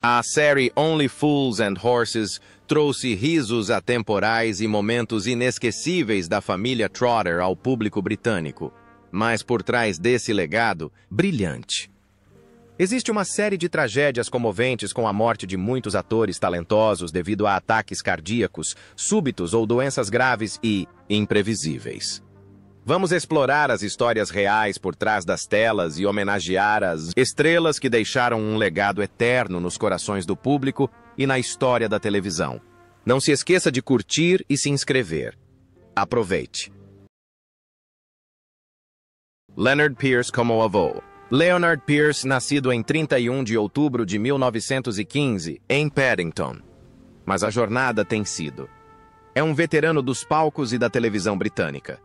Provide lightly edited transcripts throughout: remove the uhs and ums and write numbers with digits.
A série Only Fools and Horses trouxe risos atemporais e momentos inesquecíveis da família Trotter ao público britânico. Mas por trás desse legado, brilhante, existe uma série de tragédias comoventes com a morte de muitos atores talentosos devido a ataques cardíacos, súbitos ou doenças graves e imprevisíveis. Vamos explorar as histórias reais por trás das telas e homenagear as estrelas que deixaram um legado eterno nos corações do público e na história da televisão. Não se esqueça de curtir e se inscrever. Aproveite. Leonard Pierce como avô. Leonard Pierce, nascido em 31 de outubro de 1915, em Paddington. Mas a jornada tem sido. É um veterano dos palcos e da televisão britânica.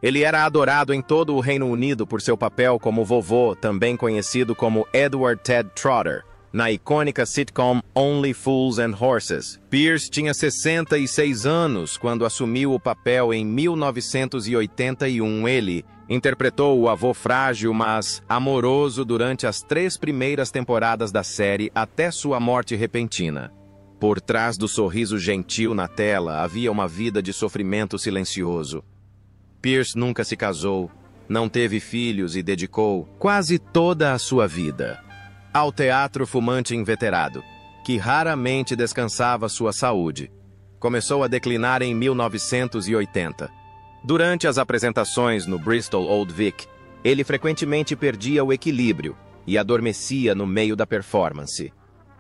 Ele era adorado em todo o Reino Unido por seu papel como vovô, também conhecido como Edward Ted Trotter, na icônica sitcom Only Fools and Horses. Pierce tinha 66 anos quando assumiu o papel em 1981. Ele interpretou o avô frágil, mas amoroso durante as 3 primeiras temporadas da série até sua morte repentina. Por trás do sorriso gentil na tela havia uma vida de sofrimento silencioso. Pierce nunca se casou, não teve filhos e dedicou quase toda a sua vida ao teatro fumante inveterado, que raramente descansava sua saúde. Começou a declinar em 1980. Durante as apresentações no Bristol Old Vic, ele frequentemente perdia o equilíbrio e adormecia no meio da performance.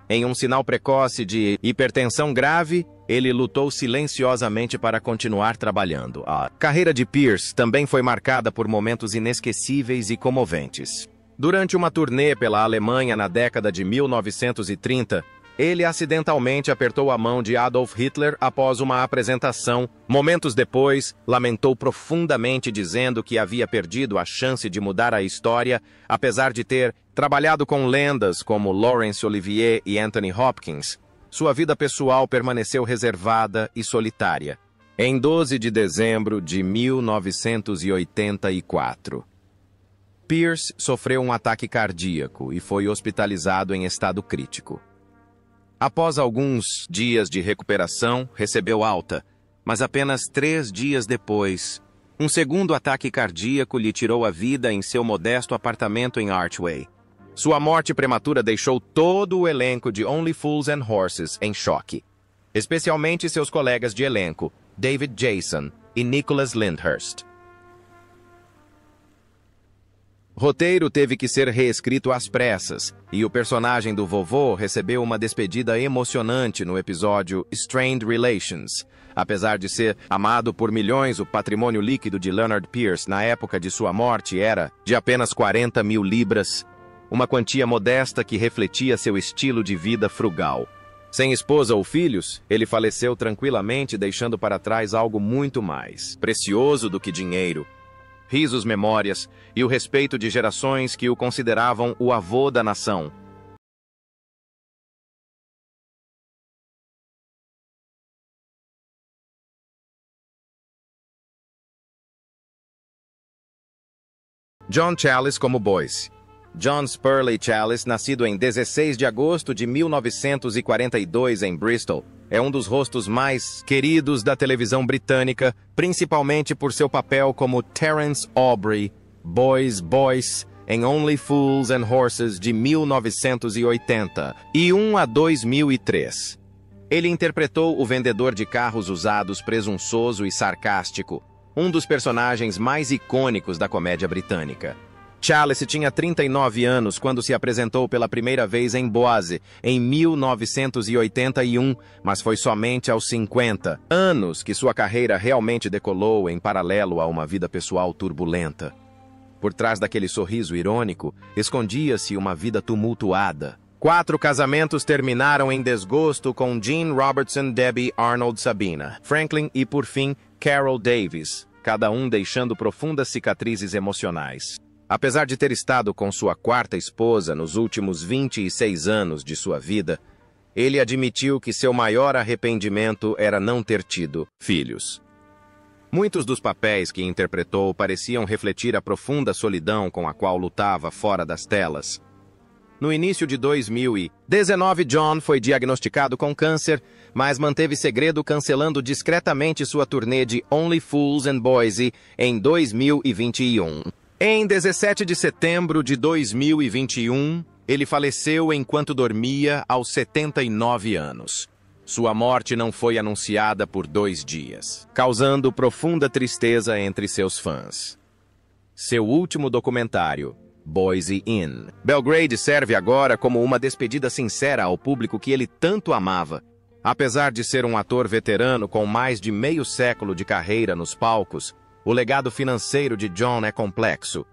Em um sinal precoce de hipertensão grave, ele lutou silenciosamente para continuar trabalhando. A carreira de Pierce também foi marcada por momentos inesquecíveis e comoventes. Durante uma turnê pela Alemanha na década de 1930, ele acidentalmente apertou a mão de Adolf Hitler após uma apresentação. Momentos depois, lamentou profundamente, dizendo que havia perdido a chance de mudar a história, apesar de ter trabalhado com lendas como Laurence Olivier e Anthony Hopkins. Sua vida pessoal permaneceu reservada e solitária. Em 12 de dezembro de 1984, Pierce sofreu um ataque cardíaco e foi hospitalizado em estado crítico. Após alguns dias de recuperação, recebeu alta, mas apenas 3 dias depois, um segundo ataque cardíaco lhe tirou a vida em seu modesto apartamento em Archway. Sua morte prematura deixou todo o elenco de Only Fools and Horses em choque, especialmente seus colegas de elenco, David Jason e Nicholas Lyndhurst. O roteiro teve que ser reescrito às pressas, e o personagem do vovô recebeu uma despedida emocionante no episódio Strained Relations. Apesar de ser amado por milhões, o patrimônio líquido de Leonard Pierce na época de sua morte era de apenas 40 mil libras, uma quantia modesta que refletia seu estilo de vida frugal. Sem esposa ou filhos, ele faleceu tranquilamente, deixando para trás algo muito mais precioso do que dinheiro: risos, memórias e o respeito de gerações que o consideravam o avô da nação. John Challis como Boyce. John Spurley Challis, nascido em 16 de agosto de 1942 em Bristol, é um dos rostos mais queridos da televisão britânica, principalmente por seu papel como Terence Aubrey, Boyce, em Only Fools and Horses de 1980 e 1 a 2003. Ele interpretou o vendedor de carros usados presunçoso e sarcástico, um dos personagens mais icônicos da comédia britânica. Challis tinha 39 anos quando se apresentou pela primeira vez em Boise, em 1981, mas foi somente aos 50 anos que sua carreira realmente decolou, em paralelo a uma vida pessoal turbulenta. Por trás daquele sorriso irônico, escondia-se uma vida tumultuada. 4 casamentos terminaram em desgosto com Gene Robertson, Debbie, Arnold, Sabina, Franklin e, por fim, Carol Davis, cada um deixando profundas cicatrizes emocionais. Apesar de ter estado com sua 4ª esposa nos últimos 26 anos de sua vida, ele admitiu que seu maior arrependimento era não ter tido filhos. Muitos dos papéis que interpretou pareciam refletir a profunda solidão com a qual lutava fora das telas. No início de 2019, John foi diagnosticado com câncer, mas manteve segredo, cancelando discretamente sua turnê de Only Fools and Boise em 2021. Em 17 de setembro de 2021, ele faleceu enquanto dormia aos 79 anos. Sua morte não foi anunciada por 2 dias, causando profunda tristeza entre seus fãs. Seu último documentário, Boise In Belgrade, serve agora como uma despedida sincera ao público que ele tanto amava. Apesar de ser um ator veterano com mais de meio século de carreira nos palcos, o legado financeiro de John é complexo.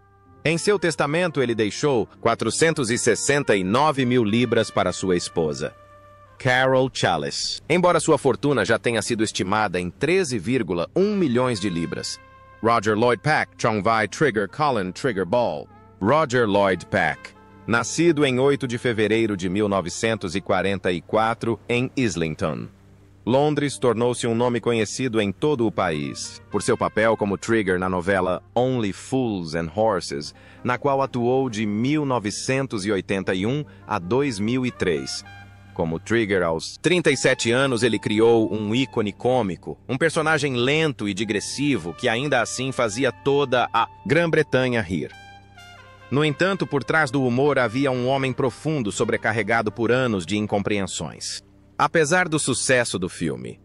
Em seu testamento, ele deixou 469 mil libras para sua esposa, Carol Chalice, embora sua fortuna já tenha sido estimada em 13,1 milhões de libras. Roger Lloyd Pack, Chong Vai Trigger Colin Trigger Ball. Roger Lloyd Pack, nascido em 8 de fevereiro de 1944 em Islington, Londres, tornou-se um nome conhecido em todo o país por seu papel como Trigger na novela Only Fools and Horses, na qual atuou de 1981 a 2003. Como Trigger aos 37 anos, ele criou um ícone cômico, um personagem lento e digressivo que ainda assim fazia toda a Grã-Bretanha rir. No entanto, por trás do humor havia um homem profundo sobrecarregado por anos de incompreensões. Apesar do sucesso do filme,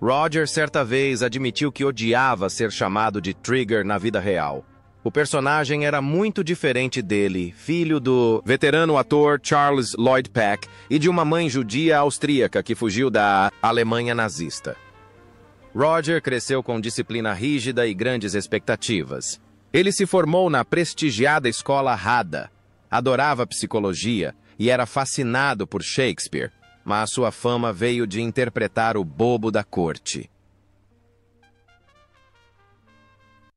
Roger certa vez admitiu que odiava ser chamado de Trigger na vida real. O personagem era muito diferente dele, filho do veterano ator Charles Lloyd Pack e de uma mãe judia austríaca que fugiu da Alemanha nazista. Roger cresceu com disciplina rígida e grandes expectativas. Ele se formou na prestigiada escola Hada, adorava psicologia e era fascinado por Shakespeare, mas sua fama veio de interpretar o bobo da corte.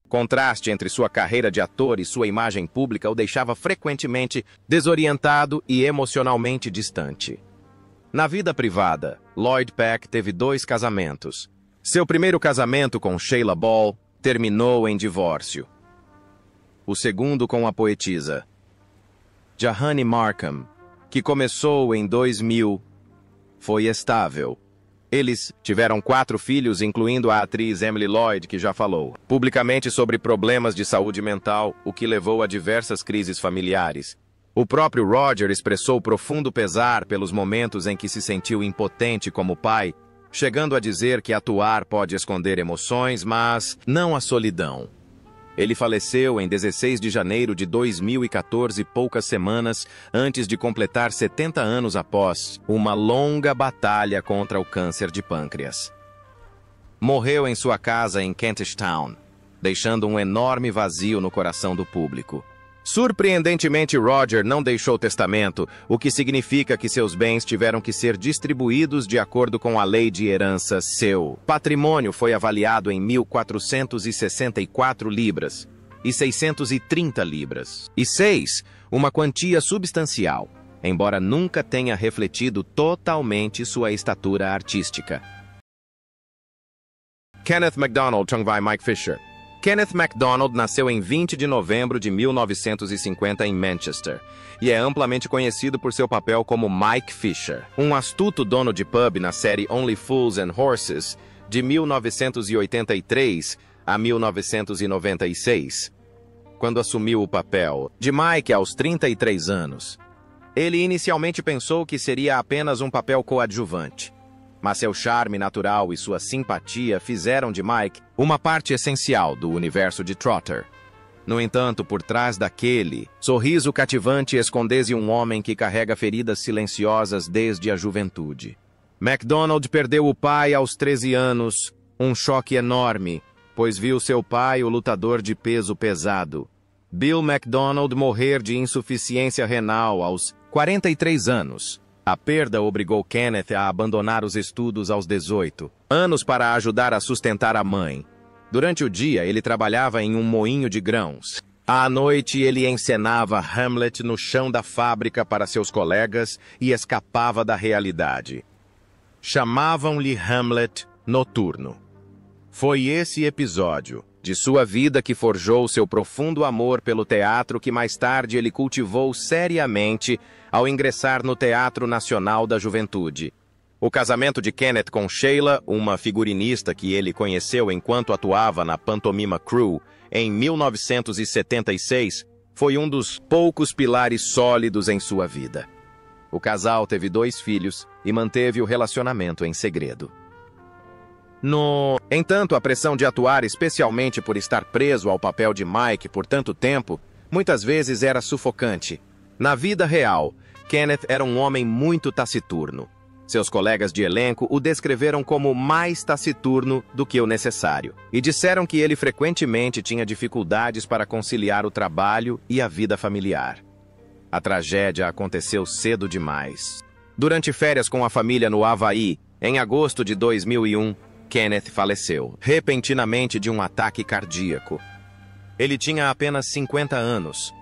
O contraste entre sua carreira de ator e sua imagem pública o deixava frequentemente desorientado e emocionalmente distante. Na vida privada, Lloyd Pack teve 2 casamentos. Seu primeiro casamento com Sheila Ball terminou em divórcio. O segundo com a poetisa Jahane Markham, que começou em 2000, foi estável. Eles tiveram 4 filhos, incluindo a atriz Emily Lloyd, que já falou publicamente sobre problemas de saúde mental, o que levou a diversas crises familiares. O próprio Roger expressou profundo pesar pelos momentos em que se sentiu impotente como pai, chegando a dizer que atuar pode esconder emoções, mas não a solidão. Ele faleceu em 16 de janeiro de 2014, poucas semanas antes de completar 70 anos após uma longa batalha contra o câncer de pâncreas. Morreu em sua casa em Kentish Town, deixando um enorme vazio no coração do público. Surpreendentemente, Roger não deixou testamento, o que significa que seus bens tiveram que ser distribuídos de acordo com a lei de herança. Seu patrimônio foi avaliado em 1.464 libras e 630 libras. E 6, uma quantia substancial, embora nunca tenha refletido totalmente sua estatura artística. Kenneth MacDonald Chung Vai Mike Fisher. Kenneth MacDonald nasceu em 20 de novembro de 1950 em Manchester e é amplamente conhecido por seu papel como Mike Fisher, um astuto dono de pub na série Only Fools and Horses de 1983 a 1996, quando assumiu o papel de Mike aos 33 anos. Ele inicialmente pensou que seria apenas um papel coadjuvante, mas seu charme natural e sua simpatia fizeram de Mike uma parte essencial do universo de Trotter. No entanto, por trás daquele sorriso cativante esconde-se um homem que carrega feridas silenciosas desde a juventude. MacDonald perdeu o pai aos 13 anos, um choque enorme, pois viu seu pai, o lutador de peso pesado, Bill MacDonald, morrer de insuficiência renal aos 43 anos. A perda obrigou Kenneth a abandonar os estudos aos 18 anos para ajudar a sustentar a mãe. Durante o dia, ele trabalhava em um moinho de grãos. À noite, ele encenava Hamlet no chão da fábrica para seus colegas e escapava da realidade. Chamavam-lhe Hamlet noturno. Foi esse episódio, de sua vida que forjou seu profundo amor pelo teatro que mais tarde ele cultivou seriamente ao ingressar no Teatro Nacional da Juventude. O casamento de Kenneth com Sheila, uma figurinista que ele conheceu enquanto atuava na Pantomima Crew, em 1976, foi um dos poucos pilares sólidos em sua vida. O casal teve 2 filhos e manteve o relacionamento em segredo. No entanto, a pressão de atuar, especialmente por estar preso ao papel de Mike por tanto tempo, muitas vezes era sufocante. Na vida real, Kenneth era um homem muito taciturno. Seus colegas de elenco o descreveram como mais taciturno do que o necessário, e disseram que ele frequentemente tinha dificuldades para conciliar o trabalho e a vida familiar. A tragédia aconteceu cedo demais. Durante férias com a família no Havaí, em agosto de 2001, Kenneth faleceu, repentinamente de um ataque cardíaco. Ele tinha apenas 50 anos.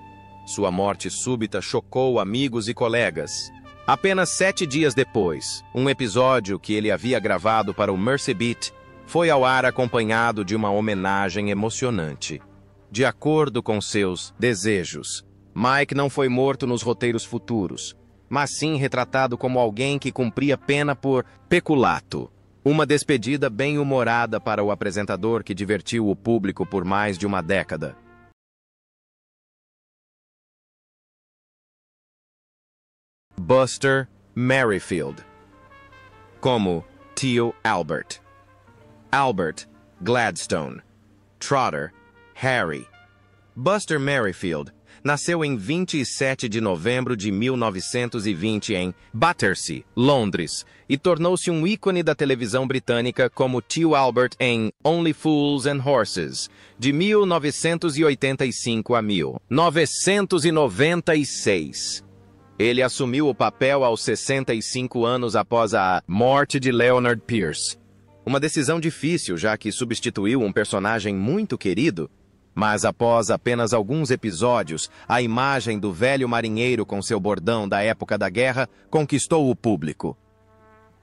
Sua morte súbita chocou amigos e colegas. Apenas 7 dias depois, um episódio que ele havia gravado para o Mercy Beat foi ao ar acompanhado de uma homenagem emocionante. De acordo com seus desejos, Mike não foi morto nos roteiros futuros, mas sim retratado como alguém que cumpria pena por peculato. Uma despedida bem-humorada para o apresentador que divertiu o público por mais de uma década. Buster Merrifield. Como Tio Albert. Albert Gladstone. Trotter Harry. Buster Merrifield nasceu em 27 de novembro de 1920 em Battersea, Londres, e tornou-se um ícone da televisão britânica como Tio Albert em Only Fools and Horses, de 1985 a 1996. Ele assumiu o papel aos 65 anos após a morte de Leonard Pierce. Uma decisão difícil, já que substituiu um personagem muito querido. Mas após apenas alguns episódios, a imagem do velho marinheiro com seu bordão da época da guerra conquistou o público.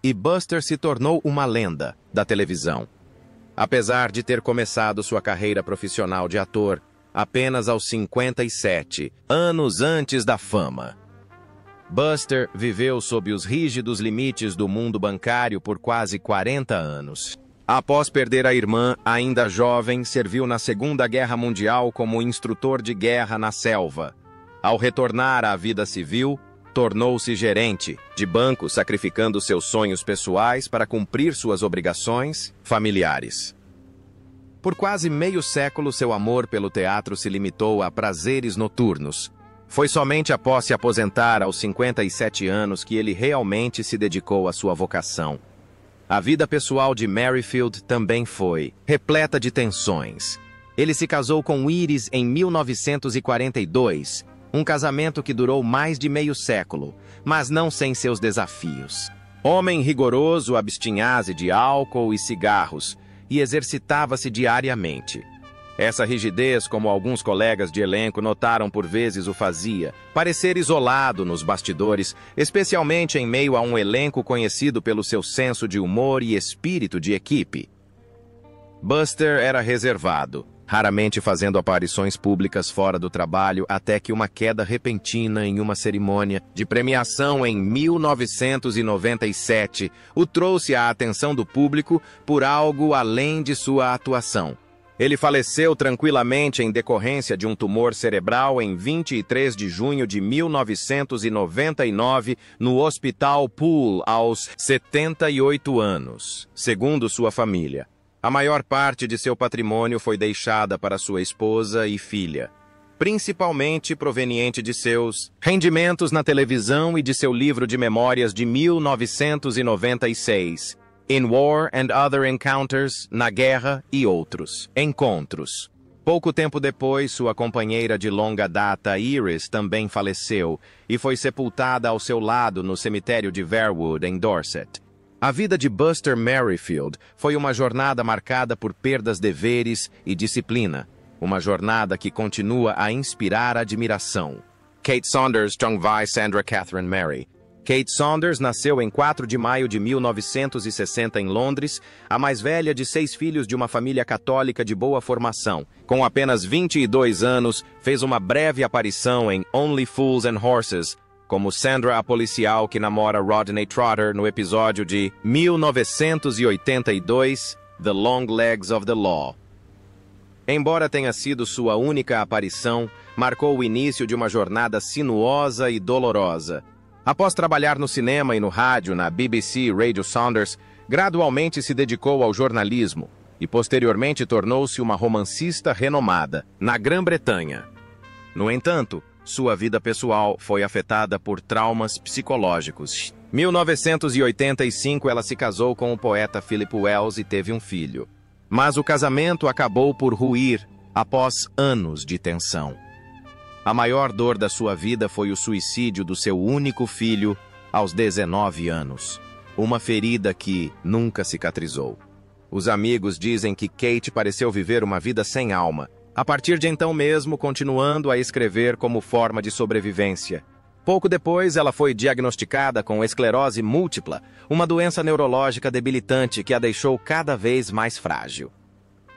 E Buster se tornou uma lenda da televisão. Apesar de ter começado sua carreira profissional de ator apenas aos 57 anos antes da fama, Buster viveu sob os rígidos limites do mundo bancário por quase 40 anos. Após perder a irmã, ainda jovem, serviu na Segunda Guerra Mundial como instrutor de guerra na selva. Ao retornar à vida civil, tornou-se gerente de banco, sacrificando seus sonhos pessoais para cumprir suas obrigações familiares. Por quase meio século, seu amor pelo teatro se limitou a prazeres noturnos. Foi somente após se aposentar aos 57 anos que ele realmente se dedicou à sua vocação. A vida pessoal de Merrifield também foi repleta de tensões. Ele se casou com Iris em 1942, um casamento que durou mais de meio século, mas não sem seus desafios. Homem rigoroso, abstinha-se de álcool e cigarros e exercitava-se diariamente. Essa rigidez, como alguns colegas de elenco notaram por vezes o fazia, parecer isolado nos bastidores, especialmente em meio a um elenco conhecido pelo seu senso de humor e espírito de equipe. Buster era reservado, raramente fazendo aparições públicas fora do trabalho até que uma queda repentina em uma cerimônia de premiação em 1997 o trouxe à atenção do público por algo além de sua atuação. Ele faleceu tranquilamente em decorrência de um tumor cerebral em 23 de junho de 1999 no Hospital Poole aos 78 anos, segundo sua família. A maior parte de seu patrimônio foi deixada para sua esposa e filha, principalmente proveniente de seus rendimentos na televisão e de seu livro de memórias de 1996. In War and Other Encounters, Na Guerra e Outros Encontros. Pouco tempo depois, sua companheira de longa data, Iris, também faleceu e foi sepultada ao seu lado no cemitério de Verwood, em Dorset. A vida de Buster Merrifield foi uma jornada marcada por perdas, deveres e disciplina. Uma jornada que continua a inspirar admiração. Kate Saunders, Chung Vai, Sandra Catherine Mary. Kate Saunders nasceu em 4 de maio de 1960 em Londres, a mais velha de 6 filhos de uma família católica de boa formação. Com apenas 22 anos, fez uma breve aparição em Only Fools and Horses, como Sandra, a policial que namora Rodney Trotter no episódio de 1982, The Long Legs of the Law. Embora tenha sido sua única aparição, marcou o início de uma jornada sinuosa e dolorosa. Após trabalhar no cinema e no rádio na BBC Radio Saunders, gradualmente se dedicou ao jornalismo e posteriormente tornou-se uma romancista renomada na Grã-Bretanha. No entanto, sua vida pessoal foi afetada por traumas psicológicos. Em 1985, ela se casou com o poeta Philip Wells e teve um filho. Mas o casamento acabou por ruir após anos de tensão. A maior dor da sua vida foi o suicídio do seu único filho aos 19 anos. Uma ferida que nunca cicatrizou. Os amigos dizem que Kate pareceu viver uma vida sem alma, a partir de então mesmo continuando a escrever como forma de sobrevivência. Pouco depois, ela foi diagnosticada com esclerose múltipla, uma doença neurológica debilitante que a deixou cada vez mais frágil.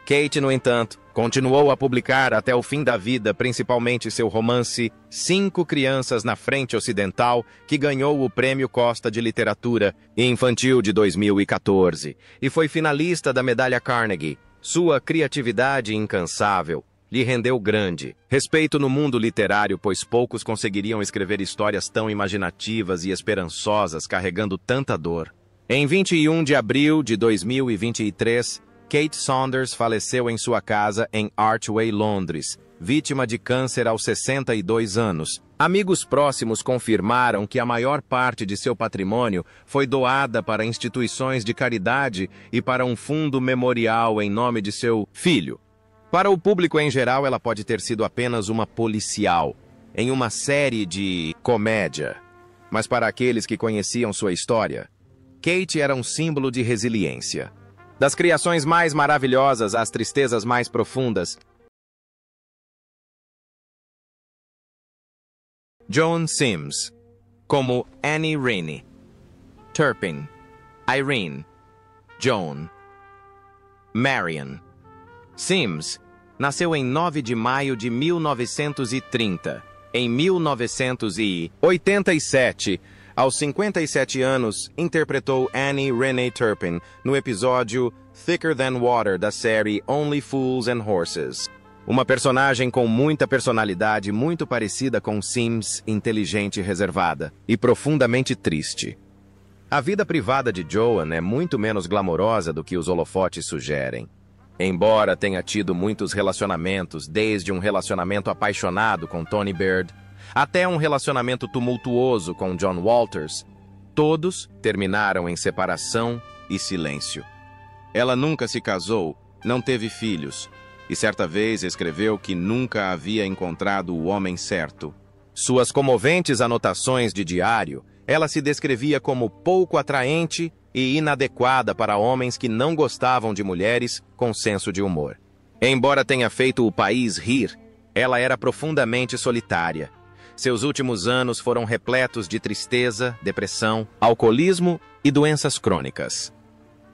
Kate, no entanto, continuou a publicar até o fim da vida, principalmente seu romance 5 Crianças na Frente Ocidental, que ganhou o Prêmio Costa de Literatura Infantil de 2014 e foi finalista da Medalha Carnegie. Sua criatividade incansável lhe rendeu grande respeito no mundo literário, pois poucos conseguiriam escrever histórias tão imaginativas e esperançosas carregando tanta dor. Em 21 de abril de 2023, Kate Saunders faleceu em sua casa em Archway, Londres, vítima de câncer aos 62 anos. Amigos próximos confirmaram que a maior parte de seu patrimônio foi doada para instituições de caridade e para um fundo memorial em nome de seu filho. Para o público em geral, ela pode ter sido apenas uma policial em uma série de comédia. Mas para aqueles que conheciam sua história, Kate era um símbolo de resiliência. Das criações mais maravilhosas às tristezas mais profundas. Joan Sims, como Annie Rennie, Turpin, Irene, Joan, Marion. Sims nasceu em 9 de maio de 1930. Em 1987, aos 57 anos, interpretou Annie Renee Turpin no episódio Thicker Than Water da série Only Fools and Horses. Uma personagem com muita personalidade, muito parecida com Sims, inteligente e reservada, e profundamente triste. A vida privada de Joan é muito menos glamourosa do que os holofotes sugerem. Embora tenha tido muitos relacionamentos, desde um relacionamento apaixonado com Tony Bird, até um relacionamento tumultuoso com John Walters, todos terminaram em separação e silêncio. Ela nunca se casou, não teve filhos, e certa vez escreveu que nunca havia encontrado o homem certo. Suas comoventes anotações de diário, ela se descrevia como pouco atraente e inadequada para homens que não gostavam de mulheres com senso de humor. Embora tenha feito o país rir, ela era profundamente solitária. Seus últimos anos foram repletos de tristeza, depressão, alcoolismo e doenças crônicas.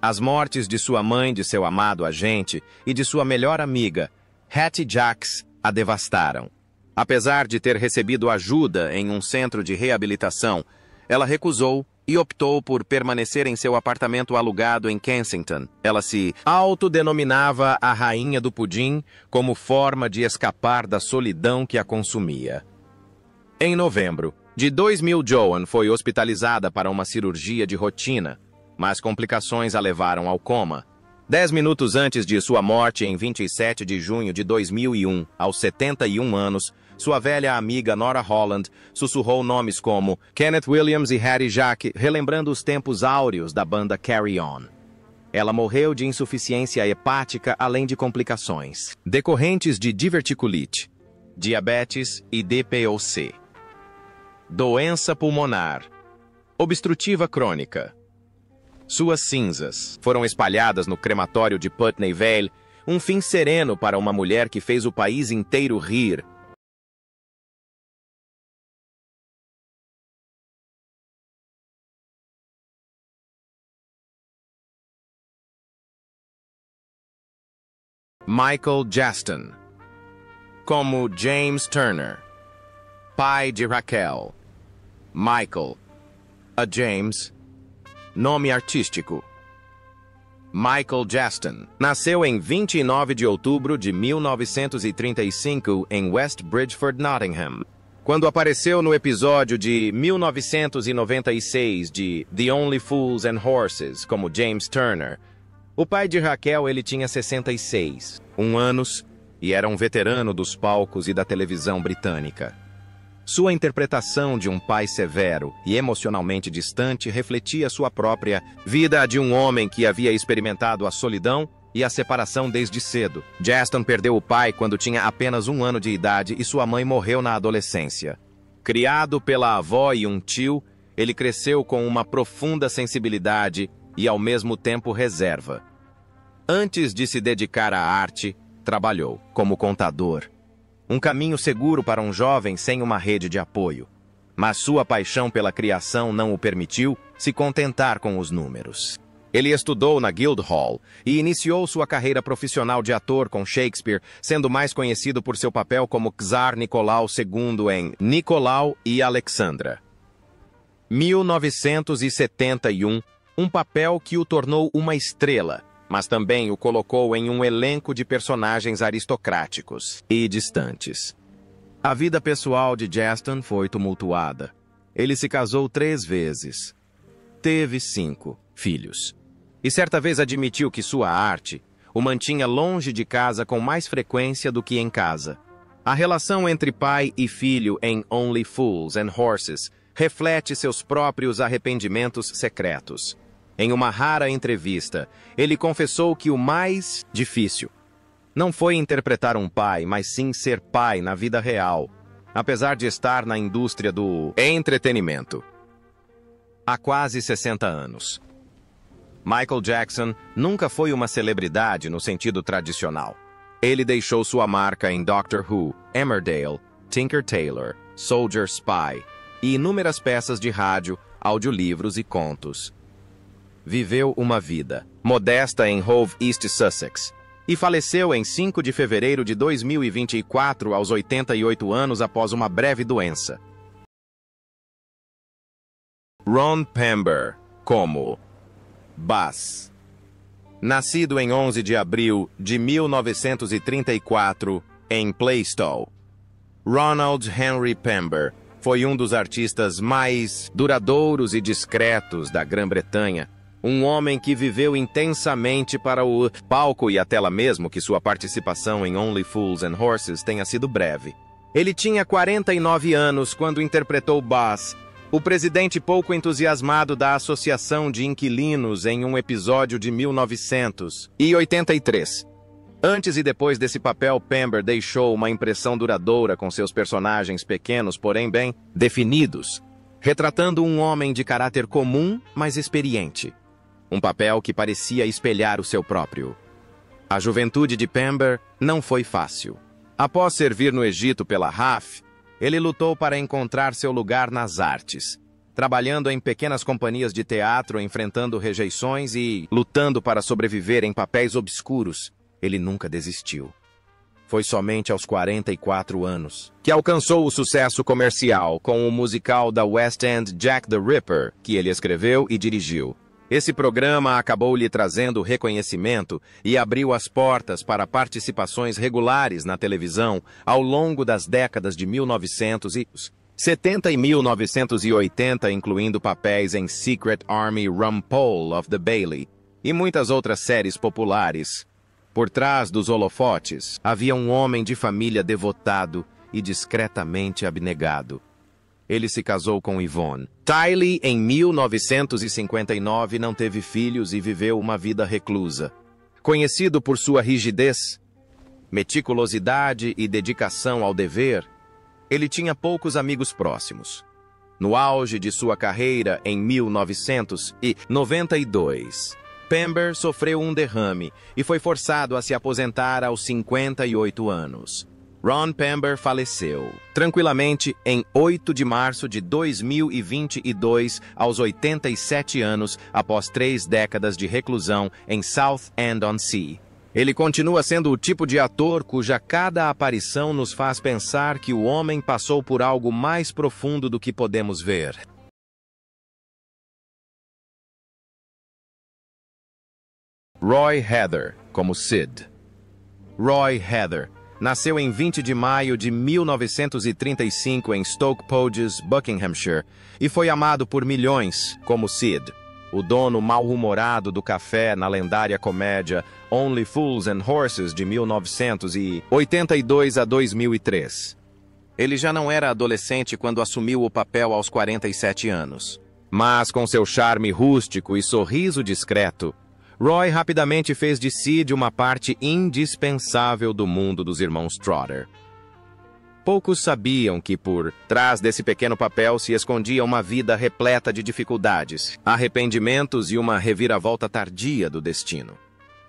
As mortes de sua mãe, de seu amado agente e de sua melhor amiga, Hattie Jacques, a devastaram. Apesar de ter recebido ajuda em um centro de reabilitação, ela recusou e optou por permanecer em seu apartamento alugado em Kensington. Ela se autodenominava a Rainha do Pudim como forma de escapar da solidão que a consumia. Em novembro de 2000, Joan foi hospitalizada para uma cirurgia de rotina, mas complicações a levaram ao coma. 10 minutos antes de sua morte, em 27 de junho de 2001, aos 71 anos, sua velha amiga Nora Holland sussurrou nomes como Kenneth Williams e Hattie Jacques, relembrando os tempos áureos da banda Carry On. Ela morreu de insuficiência hepática, além de complicações decorrentes de diverticulite, diabetes e DPOC. Doença pulmonar obstrutiva crônica. Suas cinzas foram espalhadas no crematório de Putney Vale, um fim sereno para uma mulher que fez o país inteiro rir Michael Jaston. Como James Turner, pai de Raquel. Michael, a James, nome artístico. Michael Jaston nasceu em 29 de outubro de 1935 em West Bridgford, Nottingham. Quando apareceu no episódio de 1996 de The Only Fools and Horses como James Turner, o pai de Raquel ele tinha 66 anos e era um veterano dos palcos e da televisão britânica. Sua interpretação de um pai severo e emocionalmente distante refletia sua própria vida de um homem que havia experimentado a solidão e a separação desde cedo. Jaston perdeu o pai quando tinha apenas 1 ano de idade e sua mãe morreu na adolescência. Criado pela avó e um tio, ele cresceu com uma profunda sensibilidade e ao mesmo tempo reserva. Antes de se dedicar à arte, trabalhou como contador. Um caminho seguro para um jovem sem uma rede de apoio. Mas sua paixão pela criação não o permitiu se contentar com os números. Ele estudou na Guildhall e iniciou sua carreira profissional de ator com Shakespeare, sendo mais conhecido por seu papel como Czar Nicolau II em Nicolau e Alexandra. 1971, um papel que o tornou uma estrela, mas também o colocou em um elenco de personagens aristocráticos e distantes. A vida pessoal de Jaston foi tumultuada. Ele se casou 3 vezes. Teve 5 filhos. E certa vez admitiu que sua arte o mantinha longe de casa com mais frequência do que em casa. A relação entre pai e filho em Only Fools and Horses reflete seus próprios arrependimentos secretos. Em uma rara entrevista, ele confessou que o mais difícil não foi interpretar um pai, mas sim ser pai na vida real, apesar de estar na indústria do entretenimento. Há quase 60 anos. Michael Jackson nunca foi uma celebridade no sentido tradicional. Ele deixou sua marca em Doctor Who, Emmerdale, Tinker Tailor, Soldier Spy e inúmeras peças de rádio, audiolivros e contos. Viveu uma vida modesta em Hove, East Sussex, e faleceu em 5 de fevereiro de 2024 aos 88 anos após uma breve doença. Ron Pember, como Buzz. Nascido em 11 de abril de 1934 em Plaistow, Ronald Henry Pember foi um dos artistas mais duradouros e discretos da Grã-Bretanha. Um homem que viveu intensamente para o palco e a tela mesmo que sua participação em Only Fools and Horses tenha sido breve. Ele tinha 49 anos quando interpretou Buzz, o presidente pouco entusiasmado da Associação de Inquilinos em um episódio de 1983. Antes e depois desse papel, Pember deixou uma impressão duradoura com seus personagens pequenos, porém bem definidos, retratando um homem de caráter comum, mas experiente. Um papel que parecia espelhar o seu próprio. A juventude de Pember não foi fácil. Após servir no Egito pela RAF, ele lutou para encontrar seu lugar nas artes, trabalhando em pequenas companhias de teatro, enfrentando rejeições e lutando para sobreviver em papéis obscuros. Ele nunca desistiu. Foi somente aos 44 anos que alcançou o sucesso comercial com o musical da West End Jack the Ripper, que ele escreveu e dirigiu. Esse programa acabou lhe trazendo reconhecimento e abriu as portas para participações regulares na televisão ao longo das décadas de 1970 e 1980, incluindo papéis em Secret Army Rumpole of the Bailey e muitas outras séries populares. Por trás dos holofotes, havia um homem de família devotado e discretamente abnegado. Ele se casou com Yvonne Tiley em 1959, não teve filhos e viveu uma vida reclusa. Conhecido por sua rigidez, meticulosidade e dedicação ao dever, ele tinha poucos amigos próximos. No auge de sua carreira, em 1992, Pember sofreu um derrame e foi forçado a se aposentar aos 58 anos. Ron Pember faleceu tranquilamente em 8 de março de 2022, aos 87 anos, após 3 décadas de reclusão em Southend-on-Sea. Ele continua sendo o tipo de ator cuja cada aparição nos faz pensar que o homem passou por algo mais profundo do que podemos ver. Roy Heather, como Sid. Roy Heather nasceu em 20 de maio de 1935 em Stoke Poges, Buckinghamshire, e foi amado por milhões, como Sid, o dono mal-humorado do café na lendária comédia Only Fools and Horses de 1982 a 2003. Ele já não era adolescente quando assumiu o papel aos 47 anos. Mas com seu charme rústico e sorriso discreto, Roy rapidamente fez de Sid uma parte indispensável do mundo dos irmãos Trotter. Poucos sabiam que por trás desse pequeno papel se escondia uma vida repleta de dificuldades, arrependimentos e uma reviravolta tardia do destino.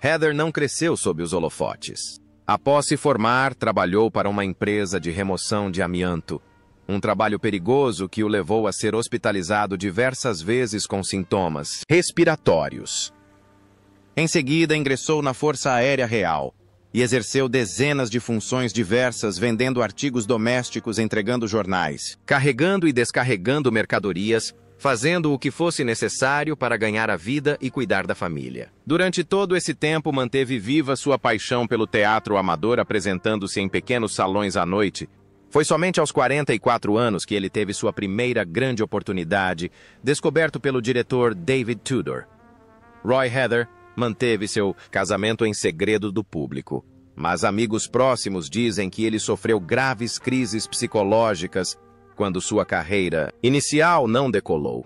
Heather não cresceu sob os holofotes. Após se formar, trabalhou para uma empresa de remoção de amianto, um trabalho perigoso que o levou a ser hospitalizado diversas vezes com sintomas respiratórios. Em seguida, ingressou na Força Aérea Real e exerceu dezenas de funções diversas, vendendo artigos domésticos, entregando jornais, carregando e descarregando mercadorias, fazendo o que fosse necessário para ganhar a vida e cuidar da família. Durante todo esse tempo, manteve viva sua paixão pelo teatro amador, apresentando-se em pequenos salões à noite. Foi somente aos 44 anos que ele teve sua primeira grande oportunidade, descoberto pelo diretor David Tudor. Roy Heather manteve seu casamento em segredo do público, mas amigos próximos dizem que ele sofreu graves crises psicológicas quando sua carreira inicial não decolou.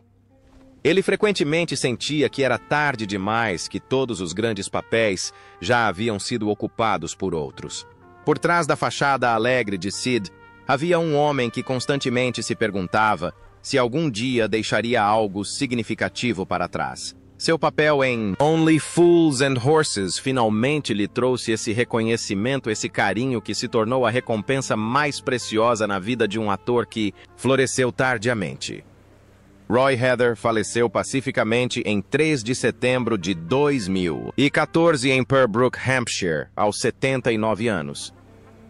Ele frequentemente sentia que era tarde demais, que todos os grandes papéis já haviam sido ocupados por outros. Por trás da fachada alegre de Sid, havia um homem que constantemente se perguntava se algum dia deixaria algo significativo para trás. Seu papel em Only Fools and Horses finalmente lhe trouxe esse reconhecimento, esse carinho que se tornou a recompensa mais preciosa na vida de um ator que floresceu tardiamente. Roy Heather faleceu pacificamente em 3 de setembro de 2014 em Pembroke, Hampshire, aos 79 anos.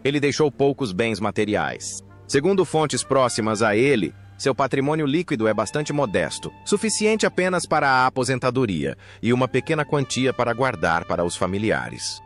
Ele deixou poucos bens materiais. Segundo fontes próximas a ele, seu patrimônio líquido é bastante modesto, suficiente apenas para a aposentadoria e uma pequena quantia para guardar para os familiares.